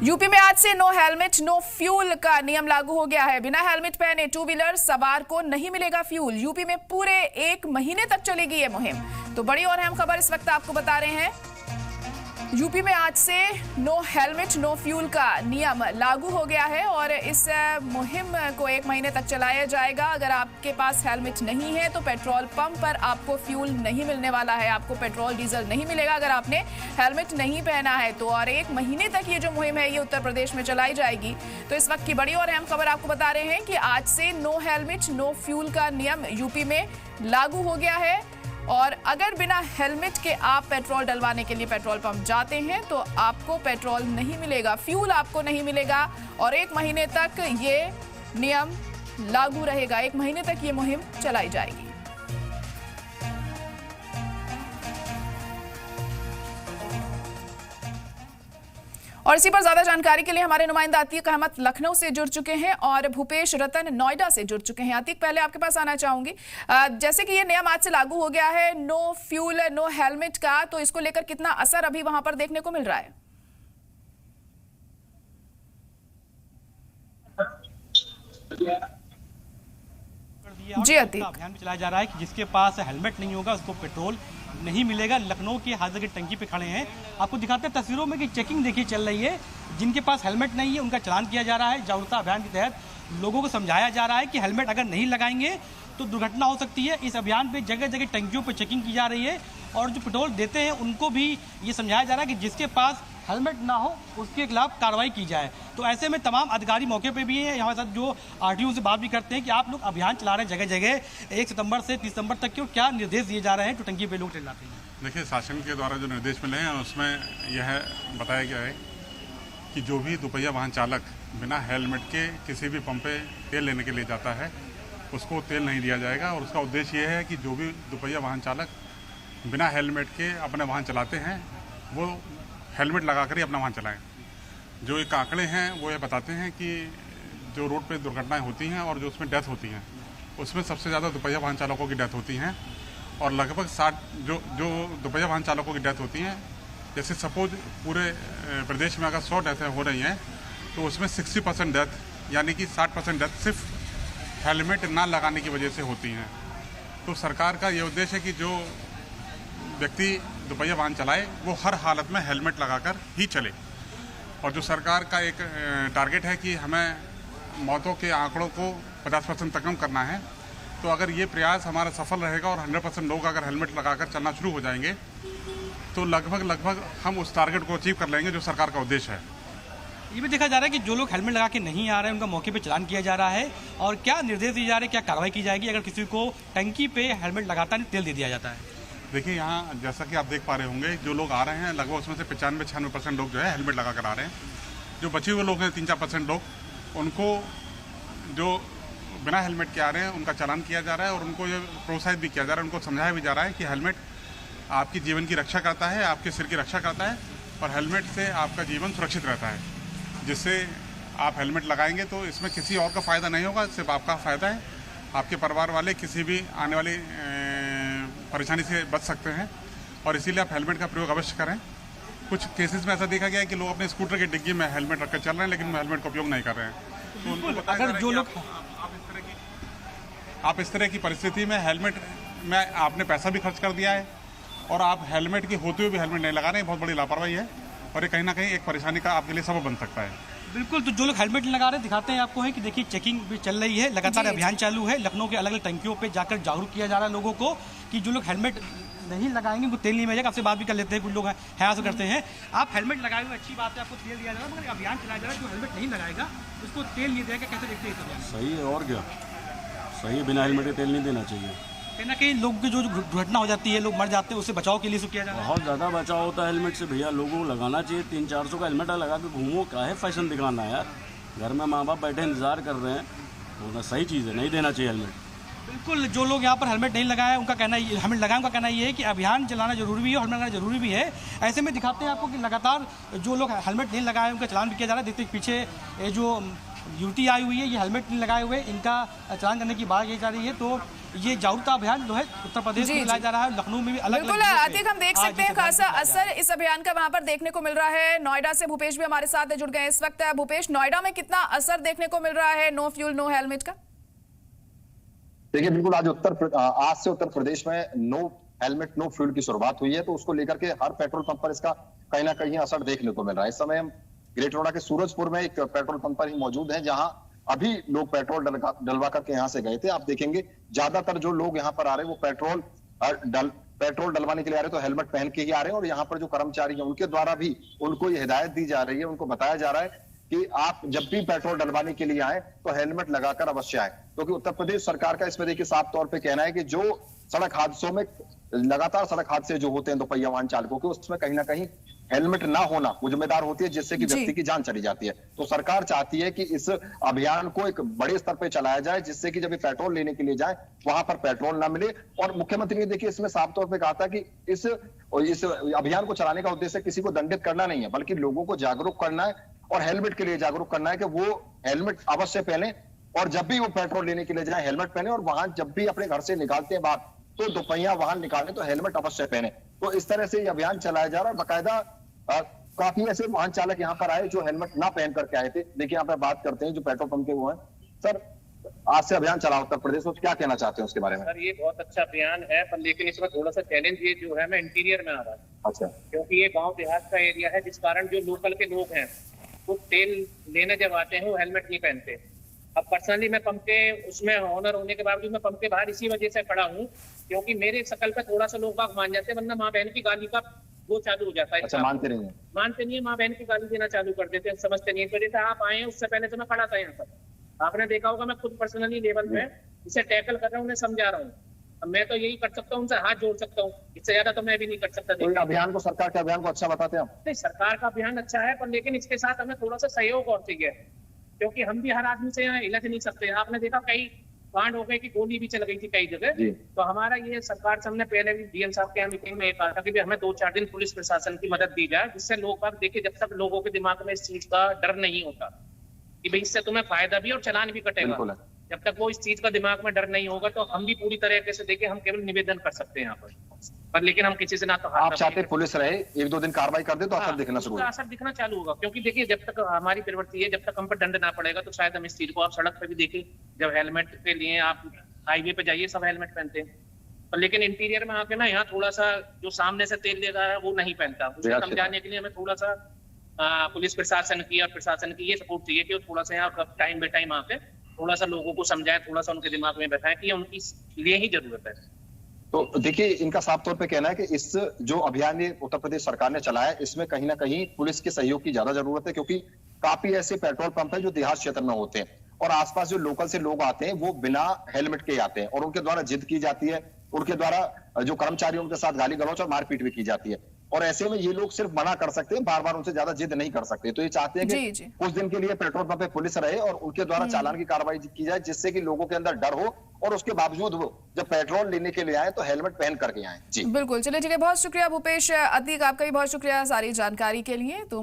UP में आज से नो हेलमेट नो फ्यूल का नियम लागू हो गया है। बिना हेलमेट पहने टू व्हीलर सवार को नहीं मिलेगा फ्यूल। यूपी में पूरे 1 महीने तक चलेगी ये मुहिम। तो बड़ी और अहम खबर इस वक्त आपको बता रहे हैं। यूपी में आज से नो हेलमेट नो फ्यूल का नियम लागू हो गया है और इस मुहिम को 1 महीने तक चलाया जाएगा। अगर आपके पास हेलमेट नहीं है तो पेट्रोल पंप पर आपको फ्यूल नहीं मिलने वाला है, आपको पेट्रोल डीजल नहीं मिलेगा अगर आपने हेलमेट नहीं पहना है तो। और 1 महीने तक ये जो मुहिम है ये उत्तर प्रदेश में चलाई जाएगी। तो इस वक्त की बड़ी और अहम खबर आपको बता रहे हैं कि आज से नो हेलमेट नो फ्यूल का नियम यूपी में लागू हो गया है। और अगर बिना हेलमेट के आप पेट्रोल डलवाने के लिए पेट्रोल पंप जाते हैं तो आपको पेट्रोल नहीं मिलेगा, फ्यूल आपको नहीं मिलेगा और 1 महीने तक ये नियम लागू रहेगा। 1 महीने तक ये मुहिम चलाई जाएगी। और इसी पर ज्यादा जानकारी के लिए हमारे नुमाइंदा अतीक अहमद लखनऊ से जुड़ चुके हैं और भूपेश रतन नोएडा से जुड़ चुके हैं। अतीक, पहले आपके पास आना चाहूंगी। जैसे कि ये नियम आज से लागू हो गया है नो फ्यूल नो हेलमेट का, तो इसको लेकर कितना असर अभी वहां पर देखने को मिल रहा है? जी अतीक, अभियान चलाया जा रहा है कि जिसके पास हेलमेट नहीं होगा उसको पेट्रोल नहीं मिलेगा। लखनऊ के हाजिर की टंकी पे खड़े हैं, आपको दिखाते हैं तस्वीरों में कि चेकिंग देखिए चल रही है। जिनके पास हेलमेट नहीं है उनका चालान किया जा रहा है। जागरूकता अभियान के तहत लोगों को समझाया जा रहा है कि हेलमेट अगर नहीं लगाएंगे तो दुर्घटना हो सकती है। इस अभियान पे जगह जगह टंकियों पे चेकिंग की जा रही है और जो पेट्रोल देते हैं उनको भी ये समझाया जा रहा है कि जिसके पास हेलमेट ना हो उसके खिलाफ कार्रवाई की जाए। तो ऐसे में तमाम अधिकारी मौके पे भी हैं, यहाँ साथ जो आरटीओ से बात भी करते हैं कि आप लोग अभियान चला रहे हैं जगह जगह 1 सितंबर से 30 सितंबर तक के, क्या निर्देश दिए जा रहे हैं जो टंकी पे लोग चिल्लाते हैं? देखिए, शासन के द्वारा जो निर्देश मिले हैं उसमें यह बताया गया है कि जो भी दुपहिया वाहन चालक बिना हेलमेट के किसी भी पंप पे तेल लेने के लिए जाता है उसको तेल नहीं दिया जाएगा। और उसका उद्देश्य यह है कि जो भी दुपहिया वाहन चालक बिना हेलमेट के अपने वाहन चलाते हैं वो हेलमेट लगाकर ही अपना वाहन चलाएं। जो एक आंकड़े हैं वो ये बताते हैं कि जो रोड पे दुर्घटनाएं होती हैं और जो उसमें डेथ होती हैं उसमें सबसे ज़्यादा दुपहिया वाहन चालकों की डेथ होती हैं। और लगभग 60 जो दुपहिया वाहन चालकों की डेथ होती हैं, जैसे सपोज पूरे प्रदेश में अगर 100 डेथें हो रही हैं तो उसमें 60% डेथ यानी कि 60% डेथ सिर्फ हेलमेट ना लगाने की वजह से होती हैं। तो सरकार का ये उद्देश्य है कि जो व्यक्ति दुपहिया वाहन चलाए वो हर हालत में हेलमेट लगाकर ही चले। और जो सरकार का एक टारगेट है कि हमें मौतों के आंकड़ों को 50% तक कम करना है, तो अगर ये प्रयास हमारा सफल रहेगा और 100% लोग अगर हेलमेट लगाकर चलना शुरू हो जाएंगे तो लगभग हम उस टारगेट को अचीव कर लेंगे जो सरकार का उद्देश्य है। ये भी देखा जा रहा है कि जो लोग हेलमेट लगा के नहीं आ रहे हैं उनका मौके पे चालान किया जा रहा है। और क्या निर्देश दिए जा रहे हैं, क्या कार्रवाई की जाएगी अगर किसी को टंकी पे हेलमेट लगाता नहीं तेल दे दिया जाता है? देखिए, यहाँ जैसा कि आप देख पा रहे होंगे जो लोग आ रहे हैं लगभग उसमें से 95-96% लोग जो है हेलमेट लगा कर आ रहे हैं। जो बचे हुए लोग हैं 3-4% लोग, उनको जो बिना हेलमेट के आ रहे हैं उनका चालान किया जा रहा है और उनको ये प्रोत्साहित भी किया जा रहा है, उनको समझाया भी जा रहा है कि हेलमेट आपकी जीवन की रक्षा करता है, आपके सिर की रक्षा करता है और हेलमेट से आपका जीवन सुरक्षित रहता है। जिससे आप हेलमेट लगाएंगे तो इसमें किसी और का फ़ायदा नहीं होगा, सिर्फ आपका फ़ायदा है। आपके परिवार वाले किसी भी आने वाली परेशानी से बच सकते हैं और इसीलिए आप हेलमेट का प्रयोग अवश्य करें। कुछ केसेस में ऐसा देखा गया है कि लोग अपने स्कूटर की डिग्गी में हेलमेट रखकर चल रहे हैं लेकिन हेलमेट का उपयोग नहीं कर रहे हैं। तो उनको अगर जो लोग आप इस तरह की परिस्थिति में हेलमेट में आपने पैसा भी खर्च कर दिया है और आप हेलमेट के होते हुए भी हेलमेट नहीं लगा रहे हैं, बहुत बड़ी लापरवाही है और ये कहीं ना कहीं एक परेशानी का आपके लिए सबब बन सकता है। बिल्कुल, तो जो लोग हेलमेट लगा रहे हैं दिखाते हैं आपको है कि देखिए चेकिंग भी चल रही है, लगातार अभियान चालू है। लखनऊ के अलग अलग टंकियों पे जाकर जागरूक किया जा रहा है लोगों को कि जो लोग हेलमेट नहीं लगाएंगे उनको तेल नहीं मिलेगा। आपसे बात भी कर लेते हैं, कुछ लोग हैं ऐसा करते हैं। आप हेलमेट लगाए हुए अच्छी बात है, आपको तेल दिया जा रहा है, मगर अभियान चलाया जा रहा है जो हेलमेट नहीं लगाएगा उसको तेल नहीं देगा, कैसे देखते हैं? सही है और क्या, सही है, बिना हेलमेट के तेल नहीं देना चाहिए। कहीं ना कहीं लोग की जो दुर्घटना हो जाती है, लोग मर जाते हैं, उससे बचाव के लिए किया जा रहा है। बहुत ज़्यादा बचाव होता है हेलमेट से भैया, लोगों को लगाना चाहिए। 300-400 का हेलमेट लगा के घूमो, क्या है फैशन दिखाना है यार। घर में माँ बाप बैठे इंतजार कर रहे हैं, तो सही चीज़ है, नहीं देना चाहिए हेलमेट। बिल्कुल, जो लोग यहाँ पर हेलमेट नहीं लगाए उनका कहना हेलमेट लगाए उनका कहना ये है कि अभियान चलाना जरूरी भी है और हेलमेट लगाना जरूरी भी है। ऐसे में दिखाते हैं आपको कि लगातार जो लोग हेलमेट नहीं लगाए उनका चालान भी किया जा रहा है। देखते पीछे ये जो युवती आई हुई है, ये हेलमेट नहीं लगाए हुए, इनका चालान करने की बात की जा रही है। तो ये जागरूकता अभियान जो है उत्तर प्रदेश में चलाया जा रहा है, लखनऊ में भी अलग बिल्कुल अतीक, हम देख सकते हैं खासा असर इस अभियान का वहां पर देखने को मिल रहा है। नोएडा से भूपेश भी हमारे साथ जुड़ गए इस वक्त। भूपेश, नोएडा में कितना असर देखने को मिल रहा है नो फ्यूल नो हेलमेट का? देखिए, बिल्कुल आज से उत्तर प्रदेश में नो हेलमेट नो फ्यूल की शुरुआत हुई है, तो उसको लेकर के हर पेट्रोल पंप पर इसका कहीं ना कहीं असर देखने को मिल रहा है। इस समय हम ग्रेटर नोएडा के सूरजपुर में एक पेट्रोल पंप पर ही मौजूद हैं, जहां अभी लोग पेट्रोल डलवा करके यहाँ से गए थे। आप देखेंगे ज्यादातर जो लोग यहाँ पर आ रहे हैं वो पेट्रोल डलवाने के लिए आ रहे हैं, तो हेलमेट पहन के ही आ रहे हैं। और यहाँ पर जो कर्मचारी हैं उनके द्वारा भी उनको ये हिदायत दी जा रही है, उनको बताया जा रहा है कि आप जब भी पेट्रोल डलवाने के लिए आए तो हेलमेट लगाकर अवश्य आए, क्योंकि उत्तर प्रदेश सरकार का इसमें देखिए साफ तौर पे कहना है कि जो सड़क हादसों में लगातार सड़क हादसे जो होते हैं दोपहिया वाहन चालकों के, उसमें कहीं ना कहीं हेलमेट ना होना वो जिम्मेदार होती है, जिससे कि व्यक्ति की जान चली जाती है। तो सरकार चाहती है कि इस अभियान को एक बड़े स्तर पर चलाया जाए, जिससे कि जब ये पेट्रोल लेने के लिए जाए वहां पर पेट्रोल ना मिले। और मुख्यमंत्री ने देखिए इसमें साफ तौर पर कहा था कि इस अभियान को चलाने का उद्देश्य किसी को दंडित करना नहीं है, बल्कि लोगों को जागरूक करना है और हेलमेट के लिए जागरूक करना है कि वो हेलमेट अवश्य पहने, और जब भी वो पेट्रोल लेने के लिए जाए हेलमेट पहने, और वहां जब भी अपने घर से निकालते हैं बाहर तो दोपहिया वाहन निकालें तो हेलमेट अवश्य पहने। तो इस तरह से ये अभियान चलाया जा रहा है। बाकायदा काफी ऐसे वाहन चालक यहाँ पर आए जो हेलमेट ना पहन करके आए थे। देखिए यहाँ पर बात करते हैं जो पेट्रोल पंप के वो हैं। सर, आज से अभियान चला उत्तर प्रदेश, तो क्या कहना चाहते हैं उसके बारे में? सर, ये बहुत अच्छा अभियान है, पर लेकिन इसमें थोड़ा सा चैलेंज ये जो है मैं इंटीरियर में आ रहा है। अच्छा। क्योंकि ये गांव देहात का एरिया है, जिस कारण जो लोकल के लोग हैं वो तेल लेने जब आते हैं वो हेलमेट नहीं पहनते। अब पर्सनली मैं पंप के उसमें ऑनर होने के बावजूद मैं पंप के बाहर इसी वजह से खड़ा हूँ, क्योंकि मेरे शकल पे थोड़ा सा लोग बाग मान जाते हैं, वरना माँ बहन की गाली का वो चालू हो जाता है। अच्छा, मानते नहीं है? मानते नहीं है, माँ बहन की गाली देना चालू कर देते हैं, समझते नहीं है। तो जैसे आप आए, उससे पहले तो मैं खड़ा था यहाँ पर, आपने देखा होगा मैं खुद पर्सनली लेवल पे इसे टैकल कर रहा हूँ, उन्हें समझा रहा हूँ। अब मैं तो यही कर सकता हूँ, उनसे हाथ जोड़ सकता हूँ, इससे ज्यादा तो मैं भी नहीं कर सकता। तो अभियान को, सरकार के अभियान को अच्छा बताते हैं आप? नहीं, सरकार का अभियान अच्छा है, पर लेकिन इसके साथ हमें थोड़ा सा सहयोग और चाहिए, क्योंकि हम भी हर आदमी से यहाँ इलाज नहीं सकते। आपने देखा कई कांड हो गए कि गोली भी चल गई थी कई जगह। तो हमारा ये सरकार से हमने पहले भी डीएम साहब के यहाँ मीटिंग में कहा था कि हमें 2-4 दिन पुलिस प्रशासन की मदद दी जाए, जिससे लोग बाग देखिए, जब तक लोगों के दिमाग में इस चीज का डर नहीं होता कि भाई इससे तुम्हें फायदा भी और चालान भी कटेगा, जब तक वो इस चीज का दिमाग में डर नहीं होगा, तो हम भी पूरी तरीके से देखिए हम केवल निवेदन कर सकते हैं यहाँ पर लेकिन हम किसी से ना तो आप चाहते पुलिस रहे 1-2 दिन कार्रवाई कर दे तो असर दिखना शुरू होगा। असर दिखना चालू होगा, क्योंकि देखिए जब तक हमारी प्रवृत्ति है, जब तक हम पर दंड ना पड़ेगा तो शायद हम इस चीज को, आप सड़क पे भी देखिए, जब हेलमेट के लिए आप हाईवे पे जाइए सब हेलमेट पहनते हैं, पर लेकिन इंटीरियर में आके ना यहाँ थोड़ा सा जो सामने से तेल ले रहा है वो नहीं पहनता। उसको समझाने के लिए हमें थोड़ा सा पुलिस प्रशासन की और प्रशासन की ये सपोर्ट चाहिए कि वो थोड़ा सा यहाँ टाइम बाय टाइम आके थोड़ा सा लोगों को समझाएं, थोड़ा सा उनके दिमाग में बैठाएं कि उनकी लिए ही जरूरत है। तो देखिए, इनका साफ तौर पे कहना है कि इस जो अभियान ये उत्तर प्रदेश सरकार ने चलाया, इसमें कहीं ना कहीं पुलिस के सहयोग की ज्यादा जरूरत है, क्योंकि काफी ऐसे पेट्रोल पंप है जो देहात क्षेत्र में होते हैं और आसपास जो लोकल से लोग आते हैं वो बिना हेलमेट के आते हैं और उनके द्वारा जिद की जाती है, उनके द्वारा जो कर्मचारी उनके साथ गाली गलौच और मारपीट भी की जाती है। और ऐसे में ये लोग सिर्फ मना कर सकते हैं, बार बार उनसे ज्यादा जिद नहीं कर सकते। तो ये चाहते हैं कि कुछ दिन के लिए पेट्रोल पंप पे पुलिस रहे और उनके द्वारा चालान की कार्रवाई की जाए, जिससे कि लोगों के अंदर डर हो और उसके बावजूद वो जब पेट्रोल लेने के लिए आए तो हेलमेट पहन करके आए। जी बिल्कुल, चलिए ठीक है, बहुत शुक्रिया भूपेश। अतीक, आपका भी बहुत शुक्रिया सारी जानकारी के लिए। तो